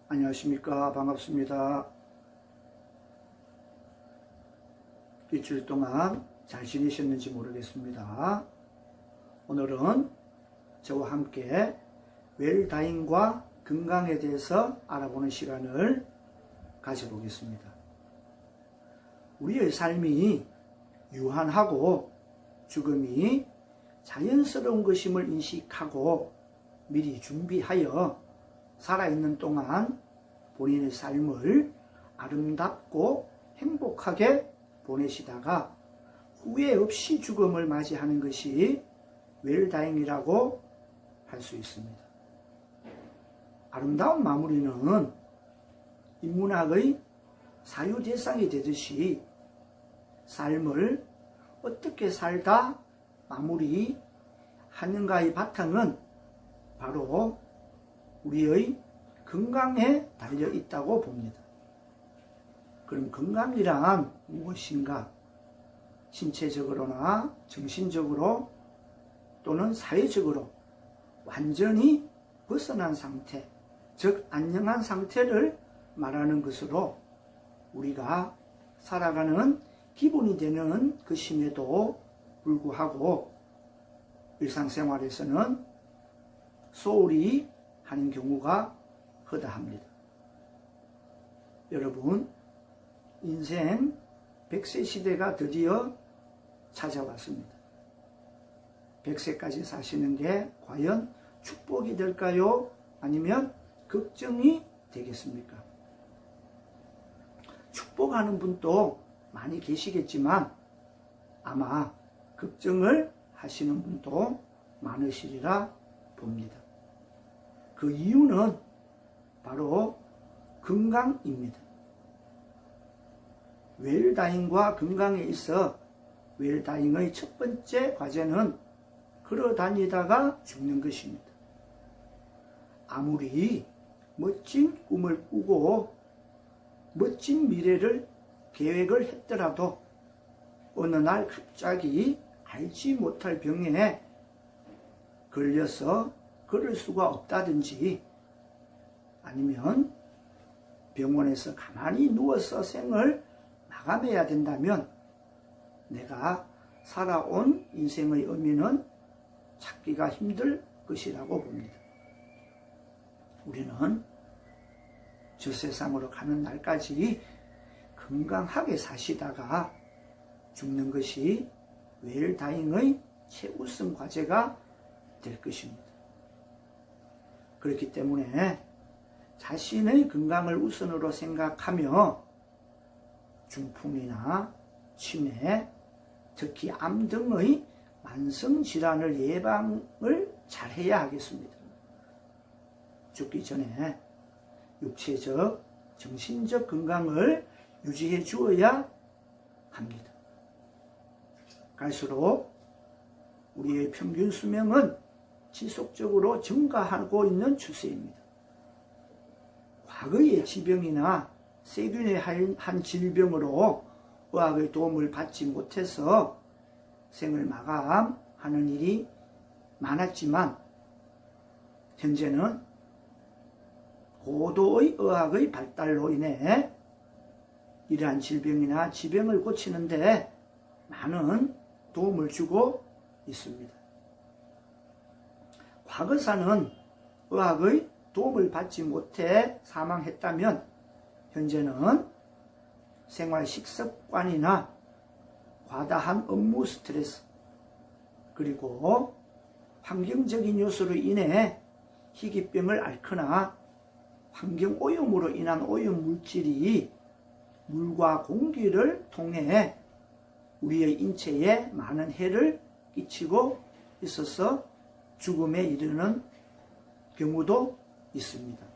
안녕하십니까. 반갑습니다. 일주일 동안 잘 지내셨는지 모르겠습니다. 오늘은 저와 함께 웰다잉과 건강에 대해서 알아보는 시간을 가져보겠습니다. 우리의 삶이 유한하고 죽음이 자연스러운 것임을 인식하고 미리 준비하여 살아있는 동안 본인의 삶을 아름답고 행복하게 보내시다가 후회 없이 죽음을 맞이하는 것이 웰다잉이라고 할 수 있습니다. 아름다운 마무리는 인문학의 사유대상이 되듯이 삶을 어떻게 살다 마무리하는가의 바탕은 바로 우리의 건강에 달려 있다고 봅니다. 그럼 건강이란 무엇인가? 신체적으로나 정신적으로 또는 사회적으로 완전히 벗어난 상태, 즉 안녕한 상태를 말하는 것으로 우리가 살아가는 기본이 되는 것임에도 불구하고 일상생활에서는 소홀히 하는 경우가 허다합니다. 여러분, 인생 100세 시대가 드디어 찾아왔습니다. 100세까지 사시는 게 과연 축복이 될까요? 아니면 걱정이 되겠습니까? 축복하는 분도 많이 계시겠지만 아마 걱정을 하시는 분도 많으시리라 봅니다. 그 이유는 바로 건강입니다. 웰다잉과 건강에 있어 웰다잉의 첫 번째 과제는 걸어다니다가 죽는 것입니다. 아무리 멋진 꿈을 꾸고 멋진 미래를 계획을 했더라도 어느 날 갑자기 알지 못할 병에 걸려서 걸을 수가 없다든지 아니면 병원에서 가만히 누워서 생을 마감해야 된다면 내가 살아온 인생의 의미는 찾기가 힘들 것이라고 봅니다. 우리는 저 세상으로 가는 날까지 건강하게 사시다가 죽는 것이 웰다잉의 최우선 과제가 될 것입니다. 그렇기 때문에 자신의 건강을 우선으로 생각하며 중풍이나 치매, 특히 암 등의 만성질환을 예방을 잘해야 하겠습니다. 죽기 전에 육체적, 정신적 건강을 유지해 주어야 합니다. 갈수록 우리의 평균 수명은 지속적으로 증가하고 있는 추세입니다. 과거의 지병이나 세균의 한 질병으로 의학의 도움을 받지 못해서 생을 마감하는 일이 많았지만 현재는 고도의 의학의 발달로 인해 이러한 질병이나 지병을 고치는 데 많은 도움을 주고 있습니다. 과거사는 의학의 도움을 받지 못해 사망했다면 현재는 생활 식습관이나 과다한 업무 스트레스 그리고 환경적인 요소로 인해 희귀병을 앓거나 환경오염으로 인한 오염물질이 물과 공기를 통해 우리의 인체에 많은 해를 끼치고 있어서 죽음에 이르는 경우도 있습니다.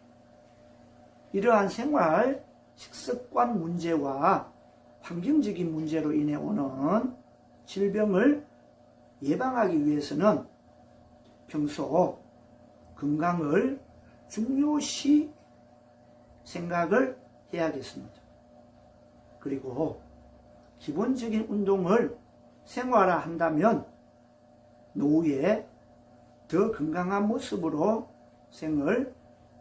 이러한 생활 식습관 문제와 환경적인 문제로 인해 오는 질병을 예방하기 위해서는 평소 건강을 중요시 생각을 해야겠습니다. 그리고 기본적인 운동을 생활화한다면 노후에 더 건강한 모습으로 생을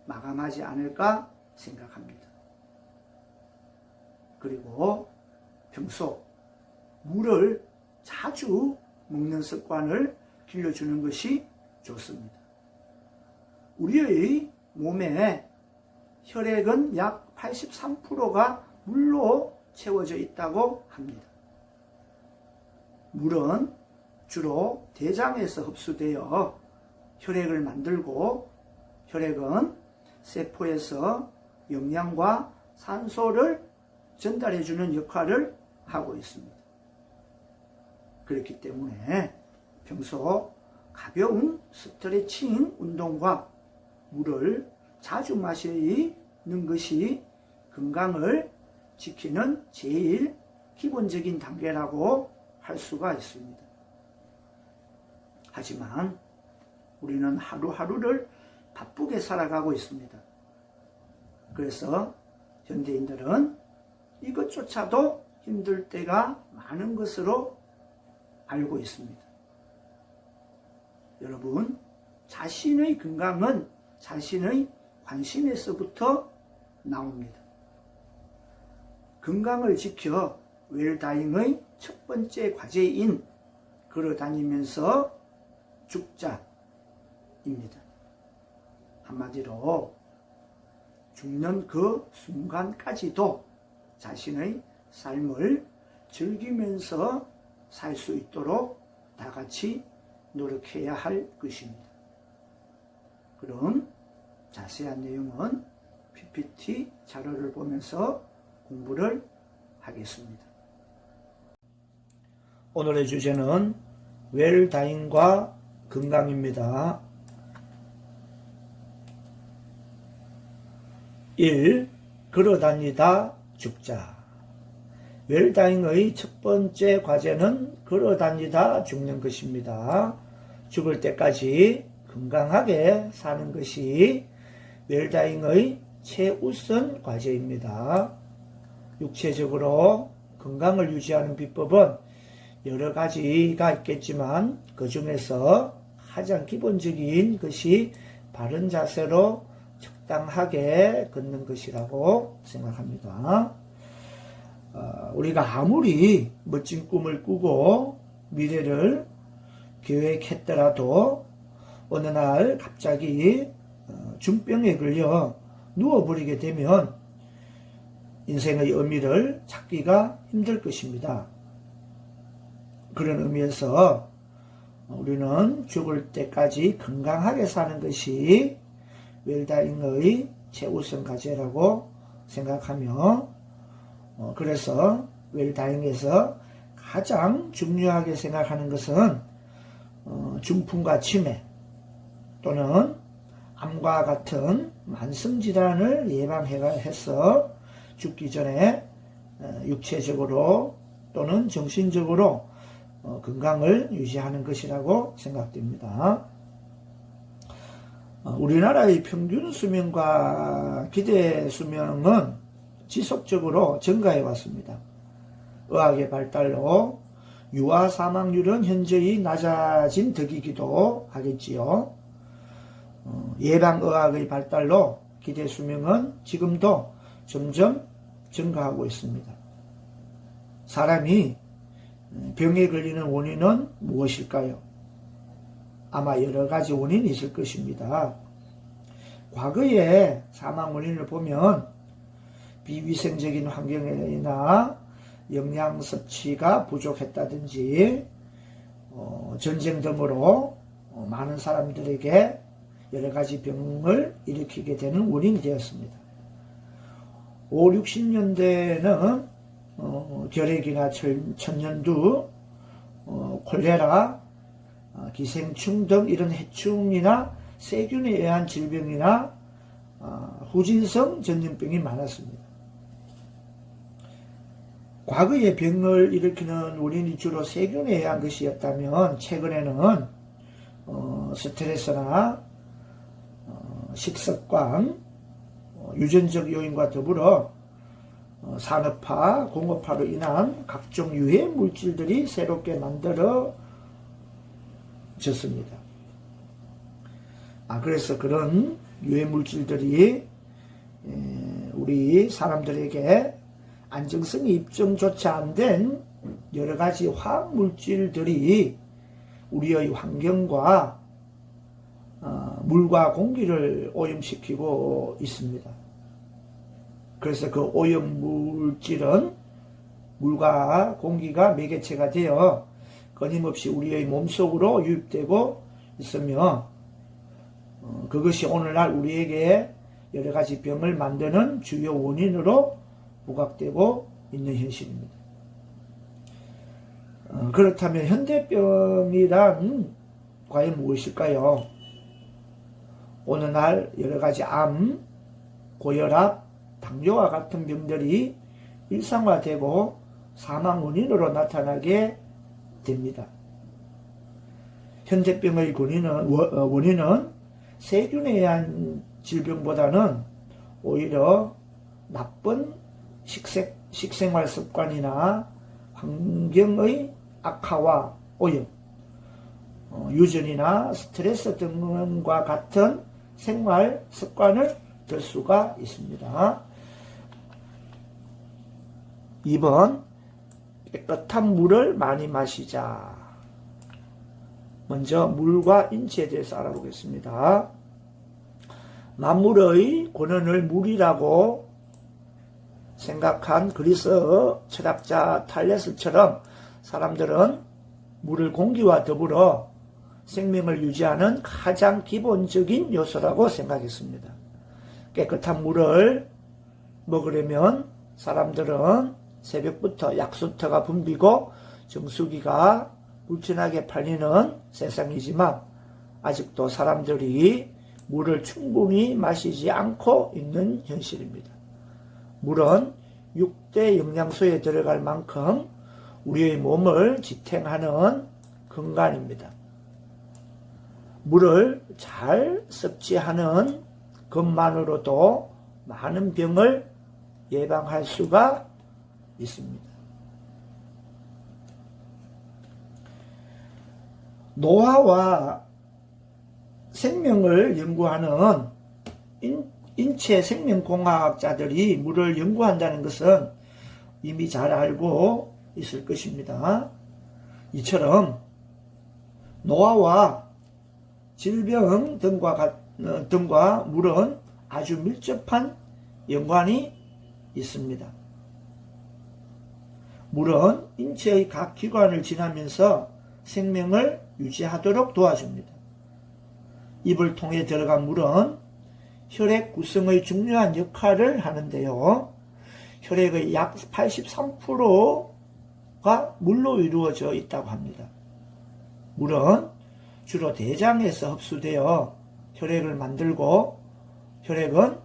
마감하지 않을까 생각합니다. 그리고 평소 물을 자주 먹는 습관을 길러주는 것이 좋습니다. 우리의 몸에 혈액은 약 83%가 물로 채워져 있다고 합니다. 물은 주로 대장에서 흡수되어 혈액을 만들고, 혈액은 세포에서 영양과 산소를 전달해주는 역할을 하고 있습니다. 그렇기 때문에 평소 가벼운 스트레칭 운동과 물을 자주 마시는 것이 건강을 지키는 제일 기본적인 단계라고 할 수가 있습니다. 하지만 우리는 하루하루를 바쁘게 살아가고 있습니다. 그래서 현대인들은 이것조차도 힘들 때가 많은 것으로 알고 있습니다. 여러분, 자신의 건강은 자신의 관심에서부터 나옵니다. 건강을 지켜 웰다잉의 첫 번째 과제인 걸어다니면서 죽자입니다. 한마디로 죽는 그 순간까지도 자신의 삶을 즐기면서 살 수 있도록 다 같이 노력해야 할 것입니다. 그럼 자세한 내용은 PPT 자료를 보면서 공부를 하겠습니다. 오늘의 주제는 웰다잉과 건강입니다. 1. 걸어다니다 죽자. 웰다잉의 첫 번째 과제는 걸어다니다 죽는 것입니다. 죽을 때까지 건강하게 사는 것이 웰다잉의 최우선 과제입니다. 육체적으로 건강을 유지하는 비법은 여러 가지가 있겠지만 그 중에서 가장 기본적인 것이 바른 자세로 적당하게 걷는 것이라고 생각합니다. 우리가 아무리 멋진 꿈을 꾸고 미래를 계획했더라도 어느 날 갑자기 중병에 걸려 누워버리게 되면 인생의 의미를 찾기가 힘들 것입니다. 그런 의미에서 우리는 죽을 때까지 건강하게 사는 것이 웰다잉의 최우선 과제라고 생각하며, 그래서 웰다잉에서 가장 중요하게 생각하는 것은 중풍과 치매 또는 암과 같은 만성질환을 예방해서 죽기 전에 육체적으로 또는 정신적으로 건강을 유지하는 것이라고 생각됩니다. 우리나라의 평균 수명과 기대 수명은 지속적으로 증가해 왔습니다. 의학의 발달로 유아 사망률은 현저히 낮아진 덕이기도 하겠지요. 예방의학의 발달로 기대 수명은 지금도 점점 증가하고 있습니다. 사람이 병에 걸리는 원인은 무엇일까요? 아마 여러 가지 원인이 있을 것입니다. 과거의 사망 원인을 보면 비위생적인 환경이나 영양 섭취가 부족했다든지 전쟁 등으로 많은 사람들에게 여러 가지 병을 일으키게 되는 원인이 되었습니다. 5, 60년대에는 결핵이나 천연두, 콜레라, 기생충 등 이런 해충이나 세균에 의한 질병이나 후진성 전염병이 많았습니다. 과거의 병을 일으키는 원인이 주로 세균에 의한 것이었다면 최근에는 스트레스나 식습관, 유전적 요인과 더불어 산업화, 공업화로 인한 각종 유해 물질들이 새롭게 만들어졌습니다. 그래서 그런 유해 물질들이 우리 사람들에게 안정성이 입증조차 안 된 여러 가지 화학 물질들이 우리의 환경과 물과 공기를 오염시키고 있습니다. 그래서 그 오염 물질은 물과 공기가 매개체가 되어 끊임없이 우리의 몸속으로 유입되고 있으며 그것이 오늘날 우리에게 여러 가지 병을 만드는 주요 원인으로 부각되고 있는 현실입니다. 그렇다면 현대병이란 과연 무엇일까요? 오늘날 여러 가지 암, 고혈압, 당뇨와 같은 병들이 일상화되고 사망 원인으로 나타나게 됩니다. 현대병의 원인은 세균에 의한 질병보다는 오히려 나쁜 식생활 습관이나 환경의 악화와 오염, 유전이나 스트레스 등과 같은 생활 습관을 들 수가 있습니다. 2번, 깨끗한 물을 많이 마시자. 먼저 물과 인체에 대해서 알아보겠습니다. 만물의 근원을 물이라고 생각한 그리스 철학자 탈레스처럼 사람들은 물을 공기와 더불어 생명을 유지하는 가장 기본적인 요소라고 생각했습니다. 깨끗한 물을 먹으려면 사람들은 새벽부터 약수터가 붐비고 정수기가 불티나게 팔리는 세상이지만 아직도 사람들이 물을 충분히 마시지 않고 있는 현실입니다. 물은 6대 영양소에 들어갈 만큼 우리의 몸을 지탱하는 근간입니다. 물을 잘 섭취하는 것만으로도 많은 병을 예방할 수가 있습니다. 노화와 생명을 연구하는 인체 생명공학자들이 물을 연구한다는 것은 이미 잘 알고 있을 것입니다. 이처럼 노화와 질병 등과 물은 아주 밀접한 연관이 있습니다. 물은 인체의 각 기관을 지나면서 생명을 유지하도록 도와줍니다. 입을 통해 들어간 물은 혈액 구성의 중요한 역할을 하는데요. 혈액의 약 83%가 물로 이루어져 있다고 합니다. 물은 주로 대장에서 흡수되어 혈액을 만들고 혈액은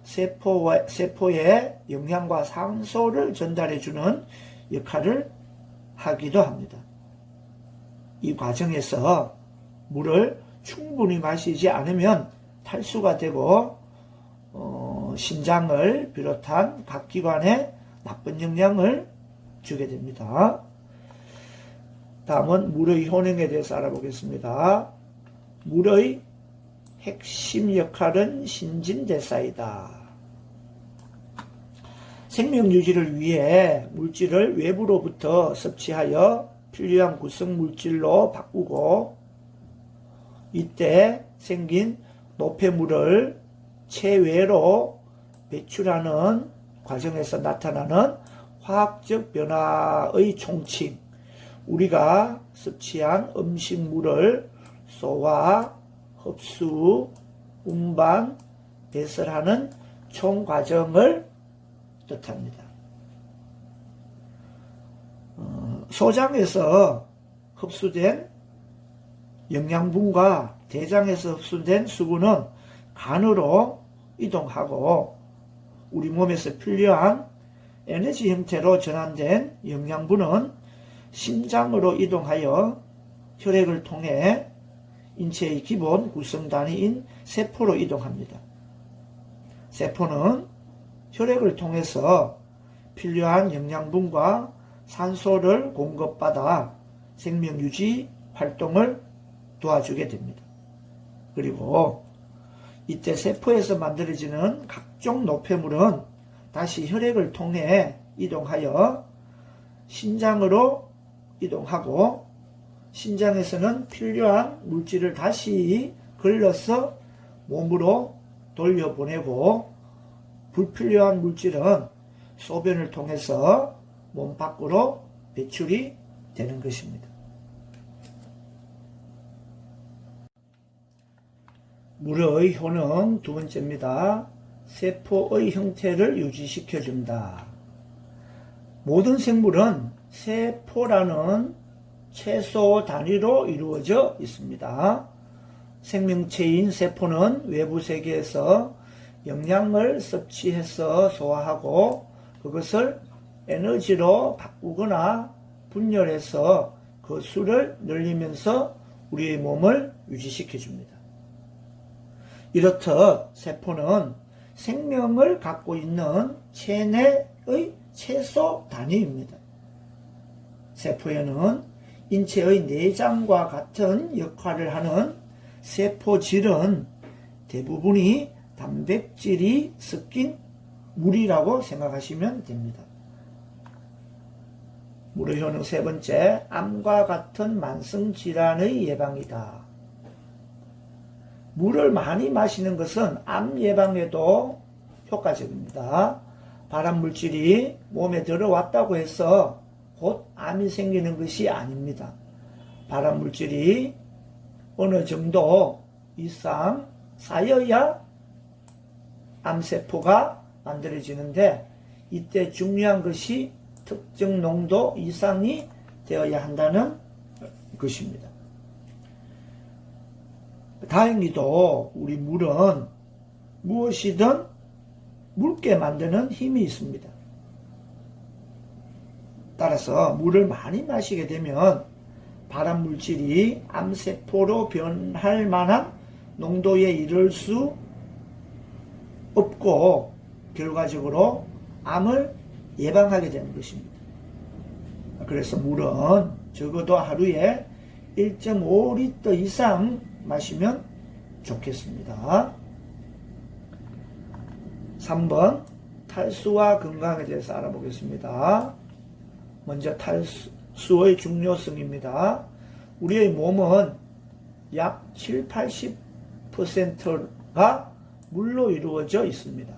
세포에 영양과 산소를 전달해주는 역할을 하기도 합니다. 이 과정에서 물을 충분히 마시지 않으면 탈수가 되고 심장을 비롯한 각 기관에 나쁜 영향을 주게 됩니다. 다음은 물의 효능에 대해서 알아보겠습니다. 물의 핵심 역할은 신진대사이다. 생명 유지를 위해 물질을 외부로부터 섭취하여 필요한 구성 물질로 바꾸고 이때 생긴 노폐물을 체외로 배출하는 과정에서 나타나는 화학적 변화의 총칭, 우리가 섭취한 음식물을 소화, 흡수, 운반, 배설하는 총 과정을 뜻합니다. 소장에서 흡수된 영양분과 대장에서 흡수된 수분은 간으로 이동하고 우리 몸에서 필요한 에너지 형태로 전환된 영양분은 심장으로 이동하여 혈액을 통해 인체의 기본 구성단위인 세포로 이동합니다. 세포는 혈액을 통해서 필요한 영양분과 산소를 공급받아 생명유지 활동을 도와주게 됩니다. 그리고 이때 세포에서 만들어지는 각종 노폐물은 다시 혈액을 통해 이동하여 신장으로 이동하고, 신장에서는 필요한 물질을 다시 걸러서 몸으로 돌려보내고, 불필요한 물질은 소변을 통해서 몸 밖으로 배출이 되는 것입니다. 물의 효능 두 번째입니다. 세포의 형태를 유지시켜준다. 모든 생물은 세포라는 최소 단위로 이루어져 있습니다. 생명체인 세포는 외부 세계에서 영양을 섭취해서 소화하고 그것을 에너지로 바꾸거나 분열해서 그 수를 늘리면서 우리의 몸을 유지시켜줍니다. 이렇듯 세포는 생명을 갖고 있는 체내의 최소 단위입니다. 세포에는 인체의 내장과 같은 역할을 하는 세포질은 대부분이 단백질이 섞인 물이라고 생각하시면 됩니다. 물의 효능 세 번째, 암과 같은 만성질환의 예방이다. 물을 많이 마시는 것은 암 예방에도 효과적입니다. 발암물질이 몸에 들어왔다고 해서 곧 암이 생기는 것이 아닙니다. 발암물질이 어느 정도 이상 쌓여야 암세포가 만들어지는데, 이때 중요한 것이 특정 농도 이상이 되어야 한다는 것입니다. 다행히도 우리 물은 무엇이든 묽게 만드는 힘이 있습니다. 따라서 물을 많이 마시게 되면 발암물질이 암세포로 변할 만한 농도에 이를 수 없고 결과적으로 암을 예방하게 되는 것입니다. 그래서 물은 적어도 하루에 1.5리터 이상 마시면 좋겠습니다. 3번, 탈수와 건강에 대해서 알아보겠습니다. 먼저 탈수의 중요성입니다. 우리의 몸은 약 7, 80%가 물로 이루어져 있습니다.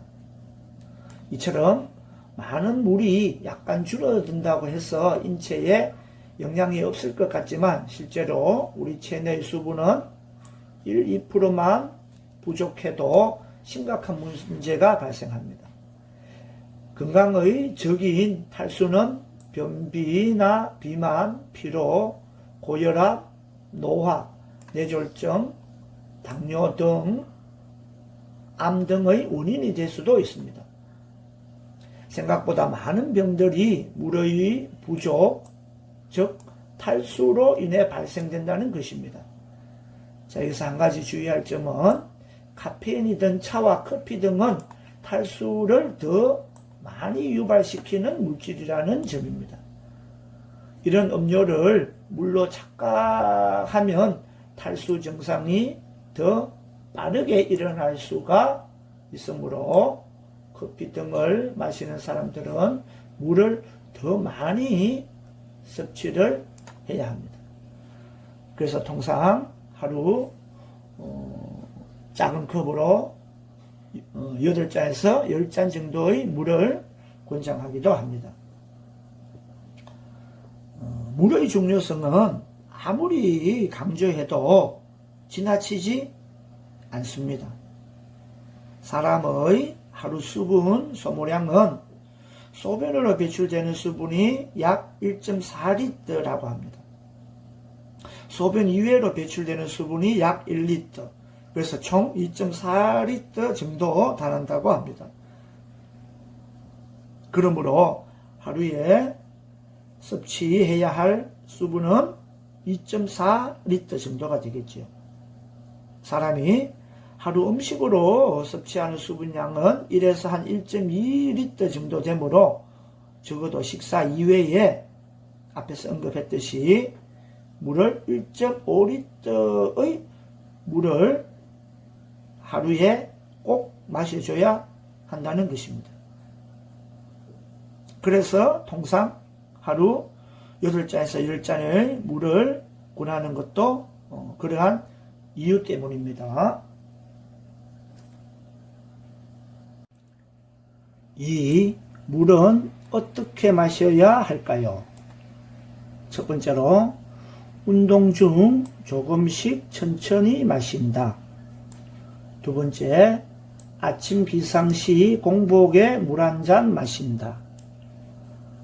이처럼 많은 물이 약간 줄어든다고 해서 인체에 영향이 없을 것 같지만 실제로 우리 체내의 수분은 1, 2%만 부족해도 심각한 문제가 발생합니다. 건강의 적인 탈수는 변비나 비만, 피로, 고혈압, 노화, 뇌졸중, 당뇨 등 암 등의 원인이 될 수도 있습니다. 생각보다 많은 병들이 물의 부족, 즉 탈수로 인해 발생된다는 것입니다. 자, 여기서 한 가지 주의할 점은 카페인이 든 차와 커피 등은 탈수를 더 많이 유발시키는 물질이라는 점입니다. 이런 음료를 물로 착각하면 탈수 증상이 더 빠르게 일어날 수가 있으므로 커피 등을 마시는 사람들은 물을 더 많이 섭취를 해야 합니다. 그래서 통상 하루 작은 컵으로 8잔에서 10잔 정도의 물을 권장하기도 합니다. 물의 중요성은 아무리 강조해도 지나치지 않습니다. 사람의 하루 수분 소모량은 소변으로 배출되는 수분이 약 1.4리터라고 합니다. 소변 이외로 배출되는 수분이 약 1리터, 그래서 총 2.4리터 정도 달한다고 합니다. 그러므로 하루에 섭취해야 할 수분은 2.4리터 정도가 되겠죠. 사람이 하루 음식으로 섭취하는 수분량은 1에서 한 1.2리터 정도 되므로 적어도 식사 이외에 앞에서 언급했듯이 물을 1.5리터의 물을 하루에 꼭 마셔줘야 한다는 것입니다. 그래서 통상 하루 8잔에서 10잔의 물을 권하는 것도 그러한 이유 때문입니다. 이 물은 어떻게 마셔야 할까요? 첫 번째로 운동 중 조금씩 천천히 마신다. 두 번째, 아침 기상 시 공복에 물 한 잔 마신다.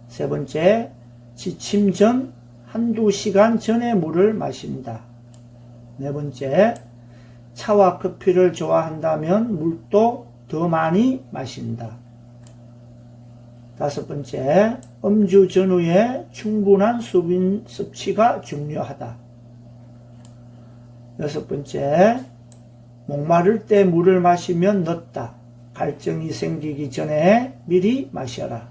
세 번째, 지침 전 한두 시간 전에 물을 마신다. 네 번째, 차와 커피를 좋아한다면 물도 더 많이 마신다. 다섯 번째, 음주 전후에 충분한 수분 섭취가 중요하다. 여섯 번째, 목마를 때 물을 마시면 늦다. 갈증이 생기기 전에 미리 마셔라.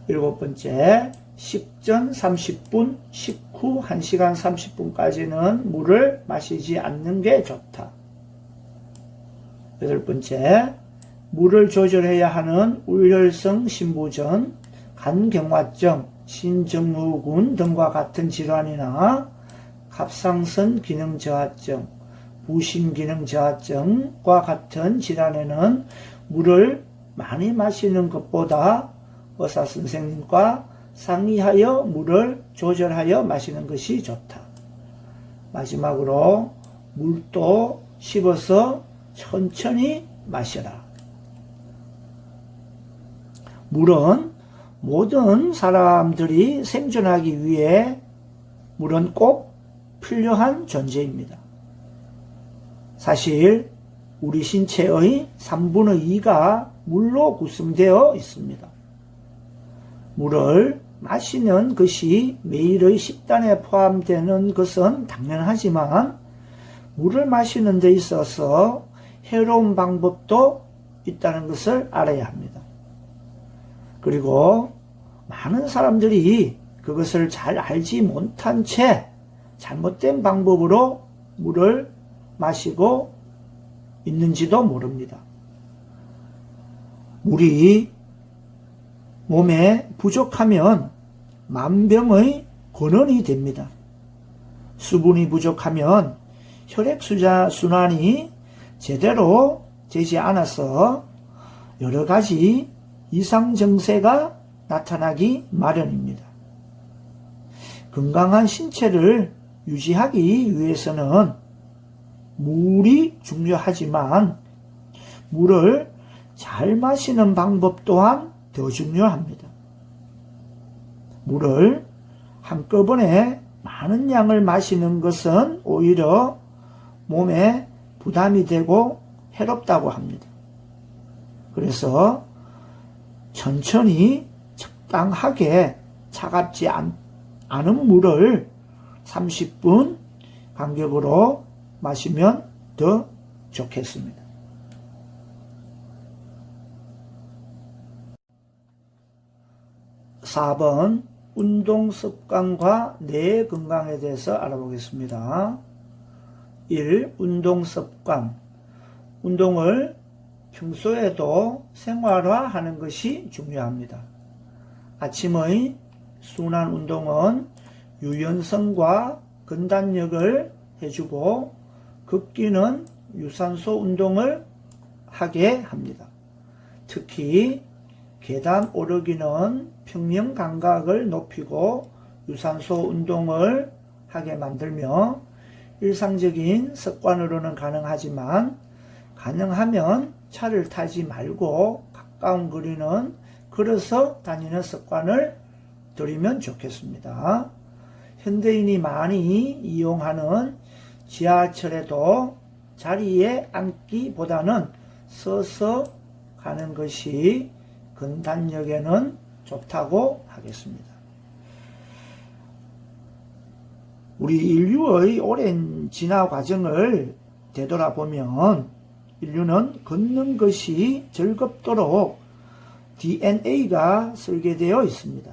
일곱 번째, 식전 30분, 식후 1시간 30분까지는 물을 마시지 않는 게 좋다. 여덟 번째, 물을 조절해야 하는 울혈성 심부전, 간경화증, 신증후군 등과 같은 질환이나 갑상선 기능 저하증, 부신 기능 저하증과 같은 질환에는 물을 많이 마시는 것보다 의사 선생님과 상의하여 물을 조절하여 마시는 것이 좋다. 마지막으로 물도 씹어서 천천히 마셔라. 물은 모든 사람들이 생존하기 위해 물은 꼭 필요한 존재입니다. 사실 우리 신체의 3분의 2가 물로 구성되어 있습니다. 물을 마시는 것이 매일의 식단에 포함되는 것은 당연하지만 물을 마시는 데 있어서 해로운 방법도 있다는 것을 알아야 합니다. 그리고 많은 사람들이 그것을 잘 알지 못한 채 잘못된 방법으로 물을 마시고 있는지도 모릅니다. 물이 몸에 부족하면 만병의 근원이 됩니다. 수분이 부족하면 혈액순환이 제대로 되지 않아서 여러 가지 이상 증세가 나타나기 마련입니다. 건강한 신체를 유지하기 위해서는 물이 중요하지만 물을 잘 마시는 방법 또한 더 중요합니다. 물을 한꺼번에 많은 양을 마시는 것은 오히려 몸에 부담이 되고 해롭다고 합니다. 그래서 천천히 적당하게 차갑지 않은 물을 30분 간격으로 마시면 더 좋겠습니다. 4번 운동 습관과 뇌 건강에 대해서 알아보겠습니다. 1. 운동 습관. 운동을 평소에도 생활화하는 것이 중요합니다. 아침의 순환 운동은 유연성과 근단력을 해주고 걷기는 유산소 운동을 하게 합니다. 특히 계단 오르기는 평면 감각을 높이고 유산소 운동을 하게 만들며 일상적인 습관으로는 가능하지만 가능하면 차를 타지 말고 가까운 거리는 걸어서 다니는 습관을 들이면 좋겠습니다. 현대인이 많이 이용하는 지하철에도 자리에 앉기보다는 서서 가는 것이 근단력에는 좋다고 하겠습니다. 우리 인류의 오랜 진화 과정을 되돌아보면 인류는 걷는 것이 즐겁도록 DNA가 설계되어 있습니다.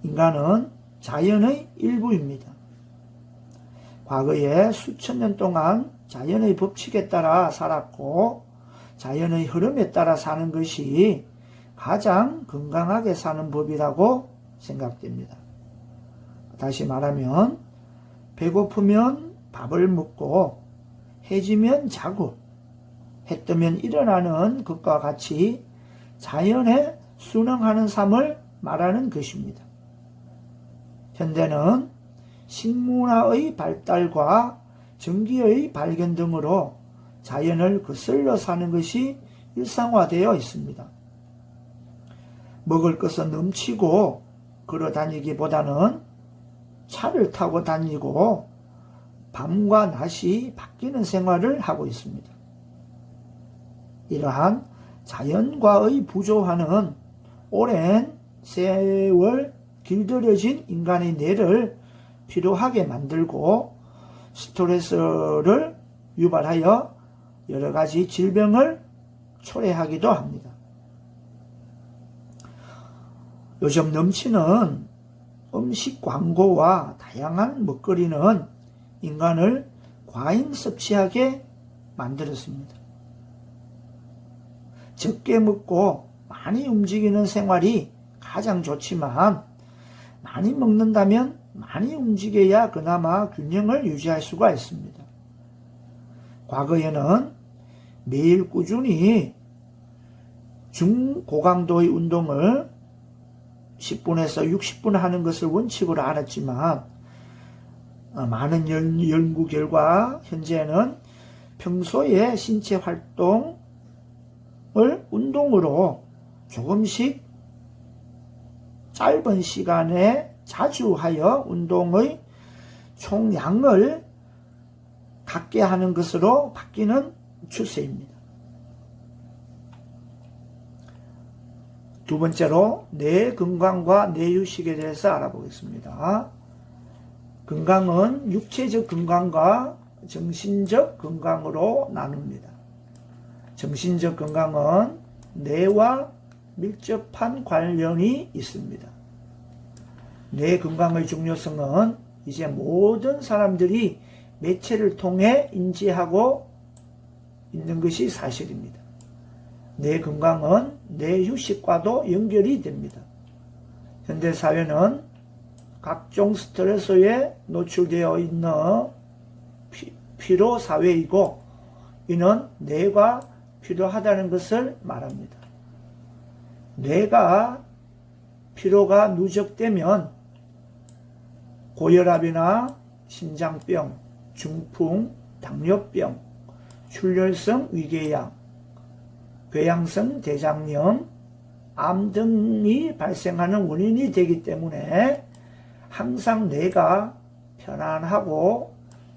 인간은 자연의 일부입니다. 과거에 수천 년 동안 자연의 법칙에 따라 살았고 자연의 흐름에 따라 사는 것이 가장 건강하게 사는 법이라고 생각됩니다. 다시 말하면 배고프면 밥을 먹고 해지면 자고 해 뜨면 일어나는 것과 같이 자연에 순응하는 삶을 말하는 것입니다. 현대는 식문화의 발달과 전기의 발견 등으로 자연을 거슬러 사는 것이 일상화되어 있습니다. 먹을 것은 넘치고 걸어 다니기보다는 차를 타고 다니고 밤과 낮이 바뀌는 생활을 하고 있습니다. 이러한 자연과의 부조화는 오랜 세월 길들여진 인간의 뇌를 피로하게 만들고 스트레스를 유발하여 여러 가지 질병을 초래하기도 합니다. 요즘 넘치는 음식 광고와 다양한 먹거리는 인간을 과잉 섭취하게 만들었습니다. 적게 먹고 많이 움직이는 생활이 가장 좋지만 많이 먹는다면 많이 움직여야 그나마 균형을 유지할 수가 있습니다. 과거에는 매일 꾸준히 중고강도의 운동을 10분에서 60분 하는 것을 원칙으로 알았지만 많은 연구 결과 현재는 평소에 신체 활동을 운동으로 조금씩 짧은 시간에 자주 하여 운동의 총량을 갖게 하는 것으로 바뀌는 추세입니다. 두 번째로 뇌 건강과 뇌 휴식에 대해서 알아보겠습니다. 건강은 육체적 건강과 정신적 건강으로 나눕니다. 정신적 건강은 뇌와 밀접한 관련이 있습니다. 뇌 건강의 중요성은 이제 모든 사람들이 매체를 통해 인지하고 있는 것이 사실입니다. 뇌 건강은 뇌 휴식과도 연결이 됩니다. 현대사회는 각종 스트레스에 노출되어 있는 피로 사회이고 이는 뇌가 필요하다는 것을 말합니다. 뇌가 피로가 누적되면 고혈압이나 심장병, 중풍, 당뇨병, 출혈성 위궤양, 궤양성 대장염, 암 등이 발생하는 원인이 되기 때문에 항상 뇌가 편안하고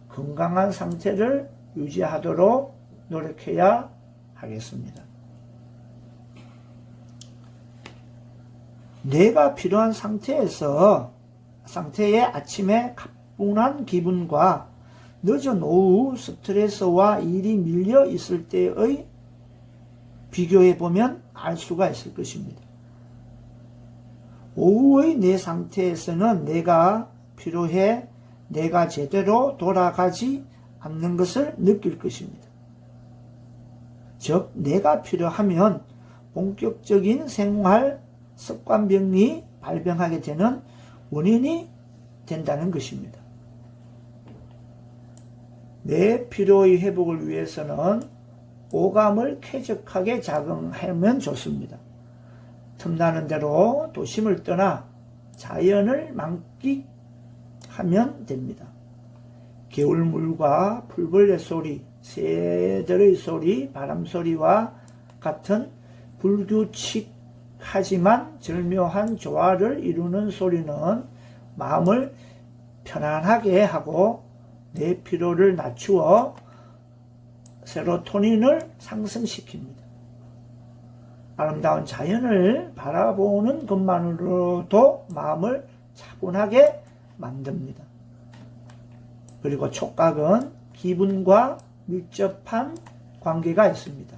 건강한 상태를 유지하도록 노력해야 하겠습니다. 뇌가 필요한 상태의 아침에 가뿐한 기분과 늦은 오후 스트레스와 일이 밀려 있을 때의 비교해보면 알 수가 있을 것입니다. 오후의 뇌 상태에서는 뇌가 피로해 뇌가 제대로 돌아가지 않는 것을 느낄 것입니다. 즉, 뇌가 필요하면 본격적인 생활 습관병이 발병하게 되는 원인이 된다는 것입니다. 뇌 피로의 회복을 위해서는 오감을 쾌적하게 작용하면 좋습니다. 틈나는 대로 도심을 떠나 자연을 만끽하면 됩니다. 개울물과 풀벌레 소리, 새들의 소리, 바람 소리와 같은 불규칙하지만 절묘한 조화를 이루는 소리는 마음을 편안하게 하고 뇌 피로를 낮추어 세로토닌을 상승시킵니다. 아름다운 자연을 바라보는 것만으로도 마음을 차분하게 만듭니다. 그리고 촉각은 기분과 밀접한 관계가 있습니다.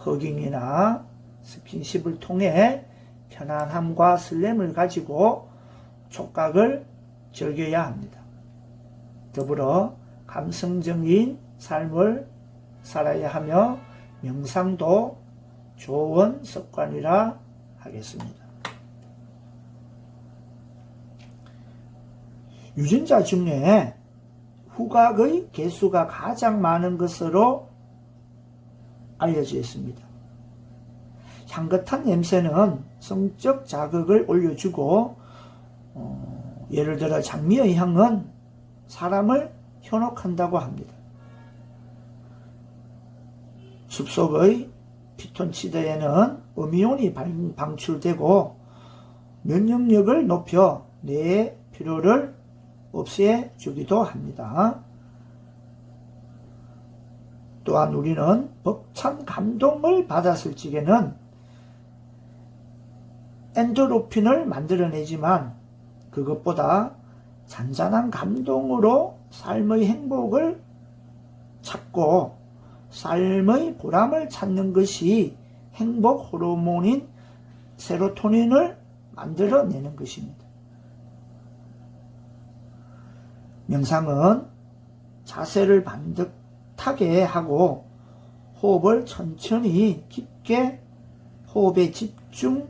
허깅이나 스킨십을 통해 편안함과 설렘을 가지고 촉각을 즐겨야 합니다. 더불어 감성적인 삶을 살아야 하며 명상도 좋은 습관이라 하겠습니다. 유전자 중에 후각의 개수가 가장 많은 것으로 알려져 있습니다. 향긋한 냄새는 성적 자극을 올려주고 예를 들어 장미의 향은 사람을 현혹한다고 합니다. 숲속의 피톤치드에는 음이온이 방출되고 면역력을 높여 뇌의 피로를 없애주기도 합니다. 또한 우리는 벅찬 감동을 받았을 적에는 엔도르핀을 만들어내지만 그것보다 잔잔한 감동으로 삶의 행복을 찾고 삶의 보람을 찾는 것이 행복 호르몬인 세로토닌을 만들어내는 것입니다. 명상은 자세를 반듯하게 하고 호흡을 천천히 깊게 호흡에 집중하여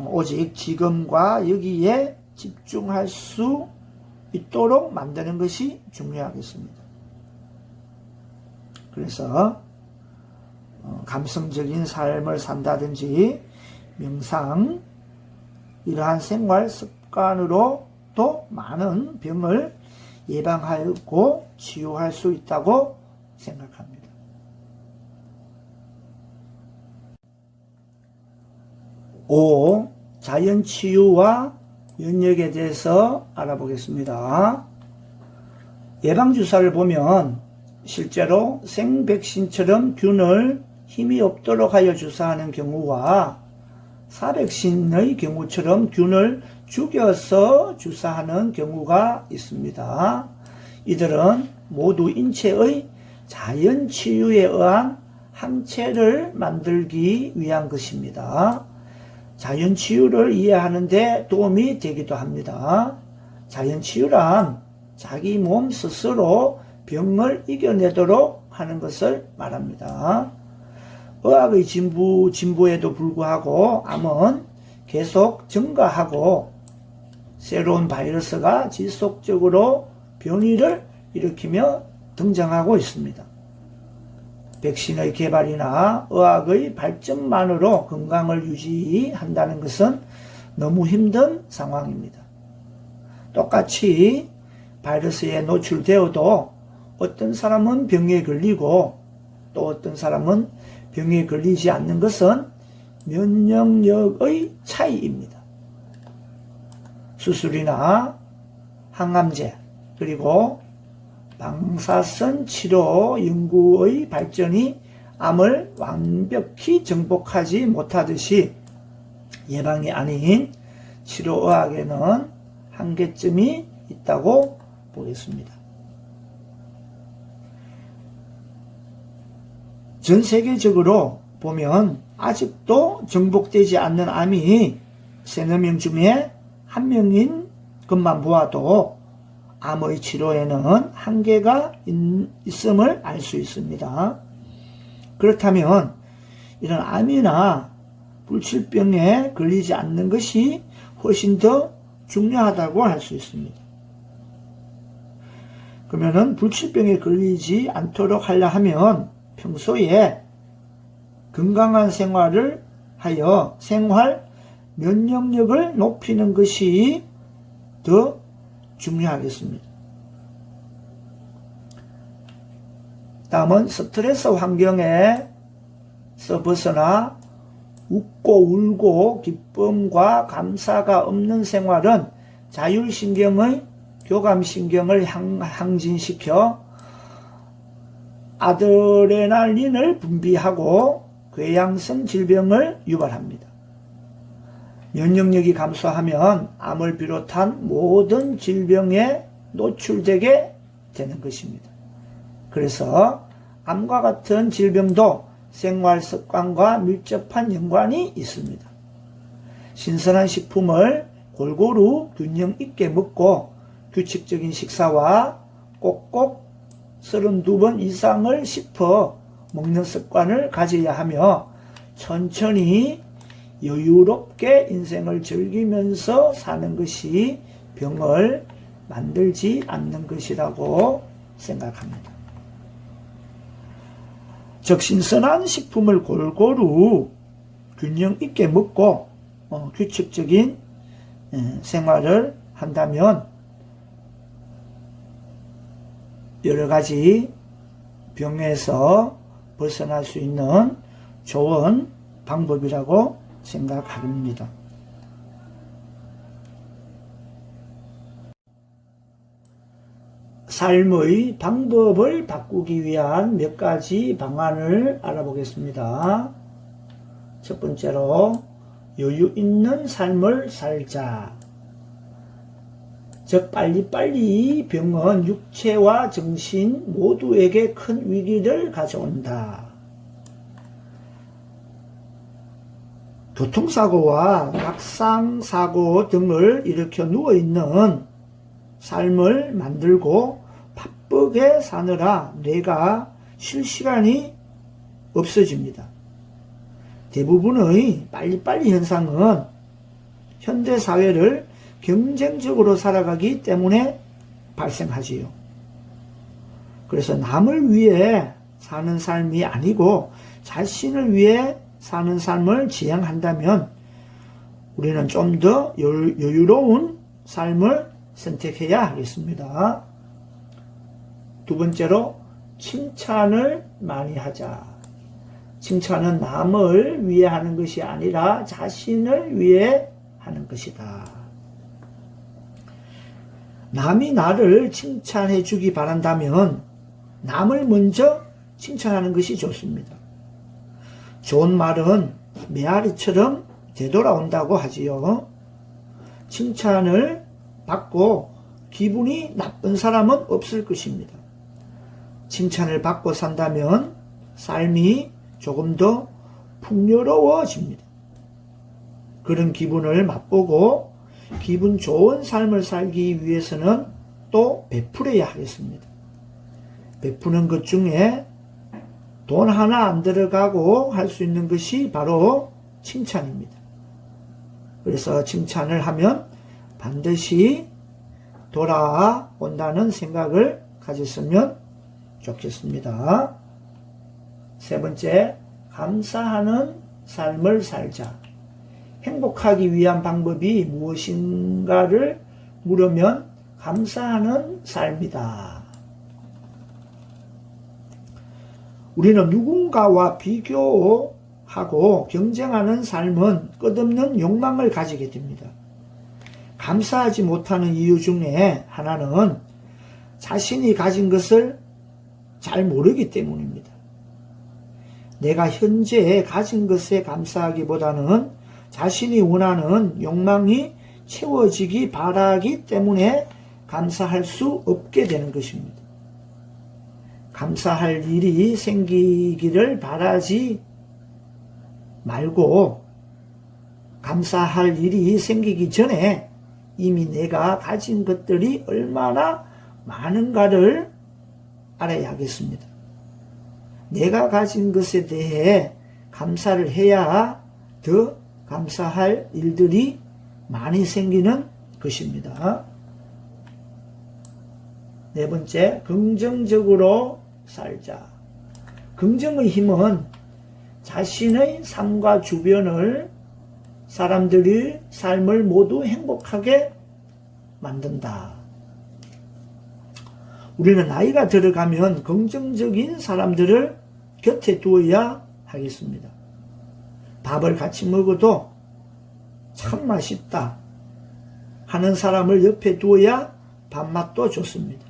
오직 지금과 여기에 집중할 수 있도록 만드는 것이 중요하겠습니다. 그래서 감성적인 삶을 산다든지 명상, 이러한 생활 습관으로 또 많은 병을 예방하고 치유할 수 있다고 생각합니다. 5. 자연치유와 면역에 대해서 알아보겠습니다. 예방주사를 보면 실제로 생백신처럼 균을 힘이 없도록 하여 주사하는 경우와 사백신의 경우처럼 균을 죽여서 주사하는 경우가 있습니다. 이들은 모두 인체의 자연치유에 의한 항체를 만들기 위한 것입니다. 자연치유를 이해하는 데 도움이 되기도 합니다. 자연치유란 자기 몸 스스로 병을 이겨내도록 하는 것을 말합니다. 의학의 진보에도 불구하고 암은 계속 증가하고 새로운 바이러스가 지속적으로 변이를 일으키며 등장하고 있습니다. 백신의 개발이나 의학의 발전만으로 건강을 유지한다는 것은 너무 힘든 상황입니다. 똑같이 바이러스에 노출되어도 어떤 사람은 병에 걸리고 또 어떤 사람은 병에 걸리지 않는 것은 면역력의 차이입니다. 수술이나 항암제 그리고 방사선 치료 연구의 발전이 암을 완벽히 정복하지 못하듯이 예방이 아닌 치료의학에는 한계점이 있다고 보겠습니다. 전 세계적으로 보면 아직도 정복되지 않는 암이 3-4명 중에 1명인 것만 보아도 암의 치료에는 한계가 있음을 알 수 있습니다. 그렇다면 이런 암이나 불치병에 걸리지 않는 것이 훨씬 더 중요하다고 할 수 있습니다. 그러면은 불치병에 걸리지 않도록 하려 하면 평소에 건강한 생활을 하여 생활 면역력을 높이는 것이 더 중요하겠습니다. 다음은 스트레스 환경에서 벗어나 웃고 울고 기쁨과 감사가 없는 생활은 자율신경의 교감신경을 항진시켜 아드레날린을 분비하고 궤양성 질병을 유발합니다. 면역력이 감소하면 암을 비롯한 모든 질병에 노출되게 되는 것입니다. 그래서 암과 같은 질병도 생활 습관과 밀접한 연관이 있습니다. 신선한 식품을 골고루 균형 있게 먹고 규칙적인 식사와 꼭꼭 32번 이상을 씹어 먹는 습관을 가져야 하며 천천히 여유롭게 인생을 즐기면서 사는 것이 병을 만들지 않는 것이라고 생각합니다. 적신선한 식품을 골고루 균형 있게 먹고 규칙적인 생활을 한다면 여러 가지 병에서 벗어날 수 있는 좋은 방법이라고 생각합니다. 삶의 방법을 바꾸기 위한 몇 가지 방안을 알아보겠습니다. 첫 번째로 여유 있는 삶을 살자. 즉 빨리빨리 병은 육체와 정신 모두에게 큰 위기를 가져온다. 교통사고와 낙상사고 등을 일으켜 누워있는 삶을 만들고 바쁘게 사느라 뇌가 쉴 시간이 없어집니다. 대부분의 빨리빨리 현상은 현대사회를 경쟁적으로 살아가기 때문에 발생하지요. 그래서 남을 위해 사는 삶이 아니고 자신을 위해 사는 삶을 지향한다면 우리는 좀 더 여유로운 삶을 선택해야 하겠습니다. 두 번째로 칭찬을 많이 하자. 칭찬은 남을 위해 하는 것이 아니라 자신을 위해 하는 것이다. 남이 나를 칭찬해 주기 바란다면 남을 먼저 칭찬하는 것이 좋습니다. 좋은 말은 메아리처럼 되돌아온다고 하지요. 칭찬을 받고 기분이 나쁜 사람은 없을 것입니다. 칭찬을 받고 산다면 삶이 조금 더 풍요로워집니다. 그런 기분을 맛보고 기분 좋은 삶을 살기 위해서는 또 베풀어야 하겠습니다. 베푸는 것 중에 돈 하나 안 들어가고 할 수 있는 것이 바로 칭찬입니다. 그래서 칭찬을 하면 반드시 돌아온다는 생각을 가졌으면 좋겠습니다. 세 번째, 감사하는 삶을 살자. 행복하기 위한 방법이 무엇인가를 물으면 감사하는 삶이다. 우리는 누군가와 비교하고 경쟁하는 삶은 끝없는 욕망을 가지게 됩니다. 감사하지 못하는 이유 중에 하나는 자신이 가진 것을 잘 모르기 때문입니다. 내가 현재 가진 것에 감사하기보다는 자신이 원하는 욕망이 채워지기 바라기 때문에 감사할 수 없게 되는 것입니다. 감사할 일이 생기기를 바라지 말고 감사할 일이 생기기 전에 이미 내가 가진 것들이 얼마나 많은가를 알아야 하겠습니다. 내가 가진 것에 대해 감사를 해야 더 감사할 일들이 많이 생기는 것입니다. 네 번째, 긍정적으로 살자. 긍정의 힘은 자신의 삶과 주변을 사람들의 삶을 모두 행복하게 만든다. 우리는 나이가 들어가면 긍정적인 사람들을 곁에 두어야 하겠습니다. 밥을 같이 먹어도 참 맛있다 하는 사람을 옆에 두어야 밥맛도 좋습니다.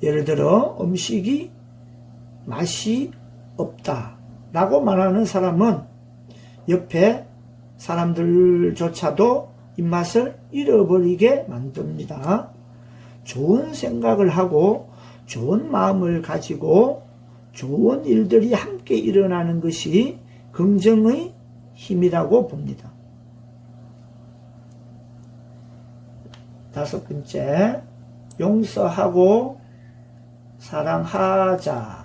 예를 들어 음식이 맛이 없다 라고 말하는 사람은 옆에 사람들조차도 입맛을 잃어버리게 만듭니다. 좋은 생각을 하고 좋은 마음을 가지고 좋은 일들이 함께 일어나는 것이 긍정의 힘이라고 봅니다. 다섯 번째, 용서하고 사랑하자.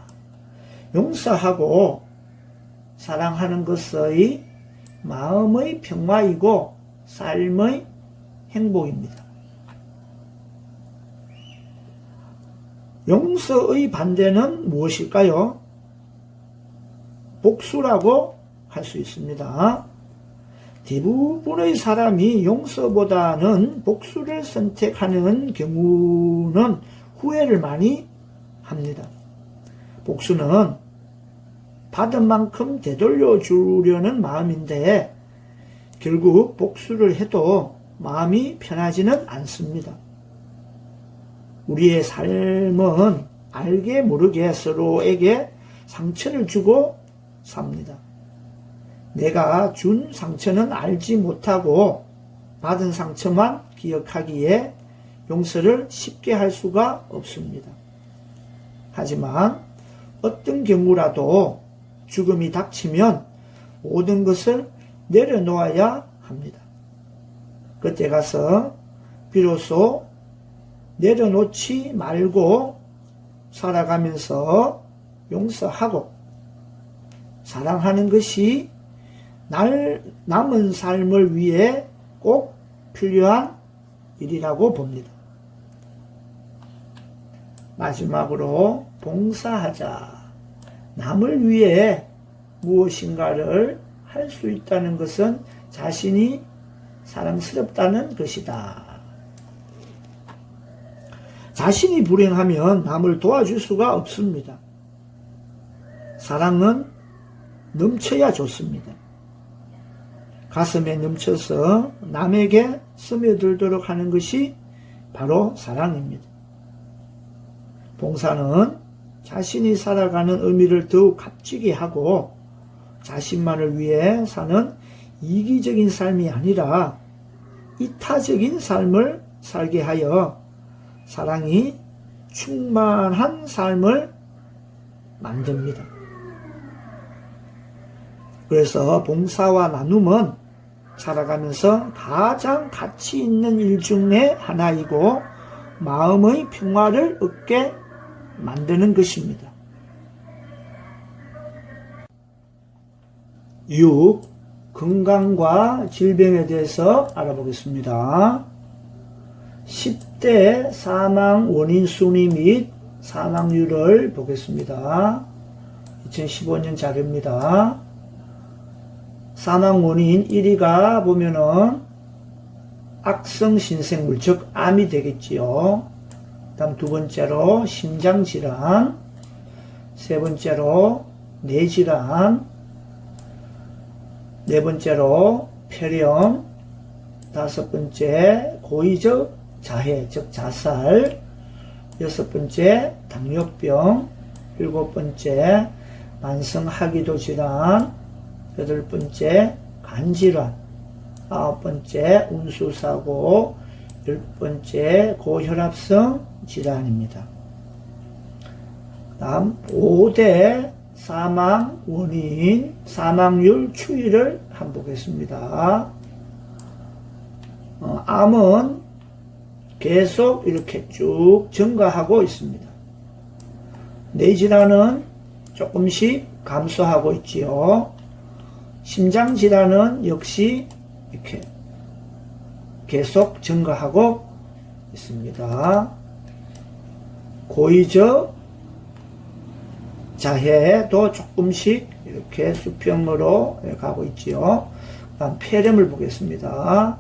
용서하고 사랑하는 것의 마음의 평화이고 삶의 행복입니다. 용서의 반대는 무엇일까요? 복수라고 할 수 있습니다. 대부분의 사람이 용서보다는 복수를 선택하는 경우는 후회를 많이 합니다. 복수는 받은 만큼 되돌려 주려는 마음인데 결국 복수를 해도 마음이 편하지는 않습니다. 우리의 삶은 알게 모르게 서로에게 상처를 주고 삽니다. 내가 준 상처는 알지 못하고 받은 상처만 기억하기에 용서를 쉽게 할 수가 없습니다. 하지만 어떤 경우라도 죽음이 닥치면 모든 것을 내려놓아야 합니다. 그때 가서 비로소 내려놓지 말고 살아가면서 용서하고 사랑하는 것이 남은 삶을 위해 꼭 필요한 일이라고 봅니다. 마지막으로 봉사하자. 남을 위해 무엇인가를 할 수 있다는 것은 자신이 사랑스럽다는 것이다. 자신이 불행하면 남을 도와줄 수가 없습니다. 사랑은 넘쳐야 좋습니다. 가슴에 넘쳐서 남에게 스며들도록 하는 것이 바로 사랑입니다. 봉사는 자신이 살아가는 의미를 더욱 값지게 하고 자신만을 위해 사는 이기적인 삶이 아니라 이타적인 삶을 살게 하여 사랑이 충만한 삶을 만듭니다. 그래서 봉사와 나눔은 살아가면서 가장 가치 있는 일 중에 하나이고 마음의 평화를 얻게 만드는 것입니다. 6. 건강과 질병에 대해서 알아보겠습니다. 10대 사망 원인 순위 및 사망률을 보겠습니다. 2015년 자료입니다. 사망 원인 1위가 보면은 악성 신생물, 즉 암이 되겠지요. 다음 두 번째로 심장질환, 세 번째로 뇌질환, 네 번째로 폐렴, 다섯 번째 고의적 자해, 즉 자살, 여섯 번째 당뇨병, 일곱 번째 만성하기도 질환, 여덟 번째 간질환, 아홉 번째 운수사고, 열 번째 고혈압성 질환입니다. 다음 5대 사망 원인, 사망률 추이를 한번 보겠습니다. 암은 계속 이렇게 쭉 증가하고 있습니다. 뇌질환은 조금씩 감소하고 있지요. 심장질환은 역시 이렇게 계속 증가하고 있습니다. 고의적 자해도 조금씩 이렇게 수평으로 가고 있지요. 다음 폐렴을 보겠습니다.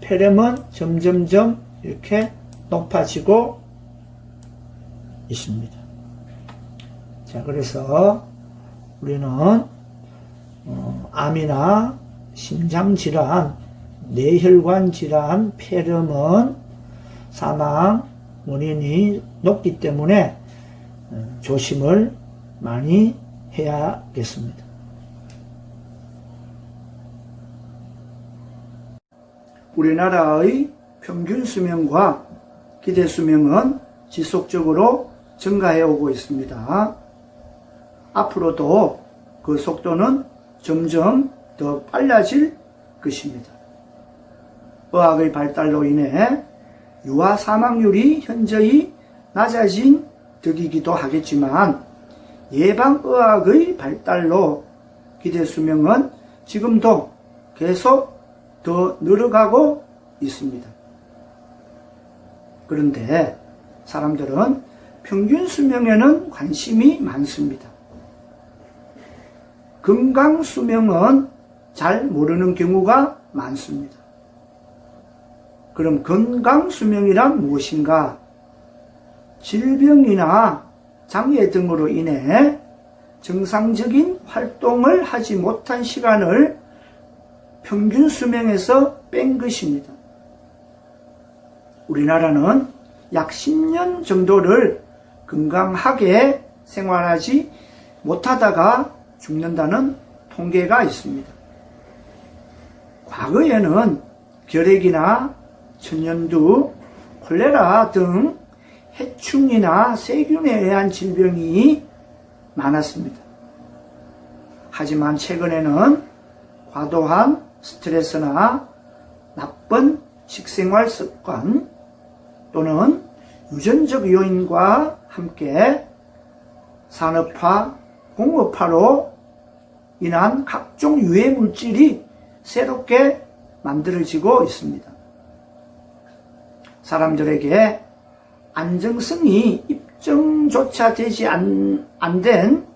폐렴은 점점점 이렇게 높아지고 있습니다. 자, 그래서 우리는 암이나 심장질환, 뇌혈관 질환, 폐렴은 사망 원인이 높기 때문에 조심을 많이 해야겠습니다. 우리나라의 평균 수명과 기대 수명은 지속적으로 증가해 오고 있습니다. 앞으로도 그 속도는 점점 더 빨라질 것입니다. 의학의 발달로 인해 유아 사망률이 현저히 낮아진 덕이기도 하겠지만 예방의학의 발달로 기대수명은 지금도 계속 더 늘어가고 있습니다. 그런데 사람들은 평균 수명에는 관심이 많습니다. 건강 수명은 잘 모르는 경우가 많습니다. 그럼 건강 수명이란 무엇인가? 질병이나 장애 등으로 인해 정상적인 활동을 하지 못한 시간을 평균 수명에서 뺀 것입니다. 우리나라는 약 10년 정도를 건강하게 생활하지 못하다가 죽는다는 통계가 있습니다. 과거에는 결핵이나 천연두, 콜레라 등 해충이나 세균에 의한 질병이 많았습니다. 하지만 최근에는 과도한 스트레스나 나쁜 식생활 습관 또는 유전적 요인과 함께 산업화, 공업화로 인한 각종 유해 물질이 새롭게 만들어지고 있습니다. 사람들에게 안정성이 입증조차 되지 안 된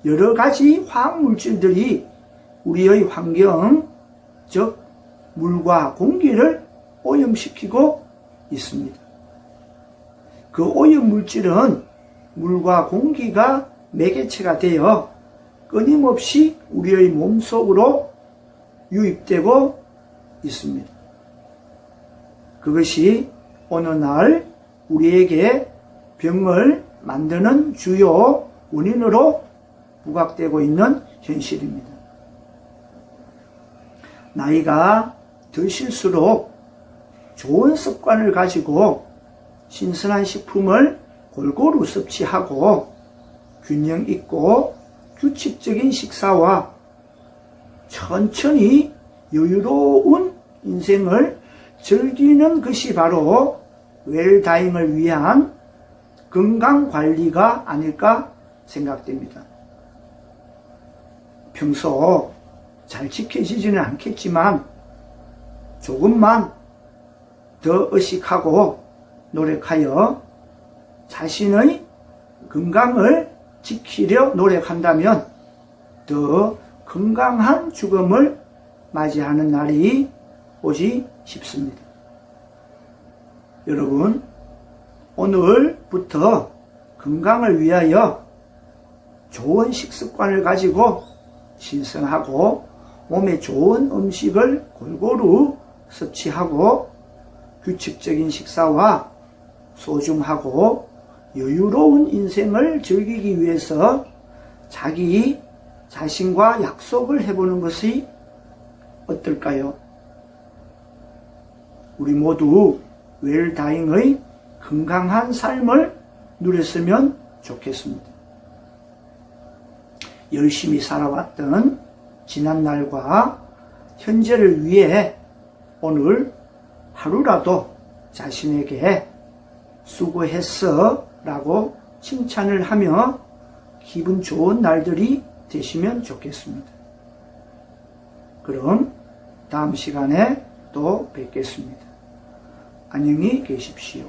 여러 가지 화학 물질들이 우리의 환경, 즉 물과 공기를 오염시키고 있습니다. 그 오염 물질은 물과 공기가 매개체가 되어 끊임없이 우리의 몸속으로 유입되고 있습니다. 그것이 어느 날 우리에게 병을 만드는 주요 원인으로 부각되고 있는 현실입니다. 나이가 드실수록 좋은 습관을 가지고 신선한 식품을 골고루 섭취하고 균형 있고 규칙적인 식사와 천천히 여유로운 인생을 즐기는 것이 바로 웰다잉을 위한 건강관리가 아닐까 생각됩니다. 평소 잘 지켜지지는 않겠지만 조금만 더 의식하고 노력하여 자신의 건강을 지키려 노력한다면 더 건강한 죽음을 맞이하는 날이 오지 싶습니다. 여러분, 오늘부터 건강을 위하여 좋은 식습관을 가지고 신선하고 몸에 좋은 음식을 골고루 섭취하고 규칙적인 식사와 소중하고 여유로운 인생을 즐기기 위해서 자기 자신과 약속을 해보는 것이 어떨까요? 우리 모두 웰다잉의 건강한 삶을 누렸으면 좋겠습니다. 열심히 살아왔던 지난날과 현재를 위해 오늘 하루라도 자신에게 수고했어 라고 칭찬을 하며 기분 좋은 날들이 되시면 좋겠습니다. 그럼 다음 시간에 또 뵙겠습니다. 안녕히 계십시오.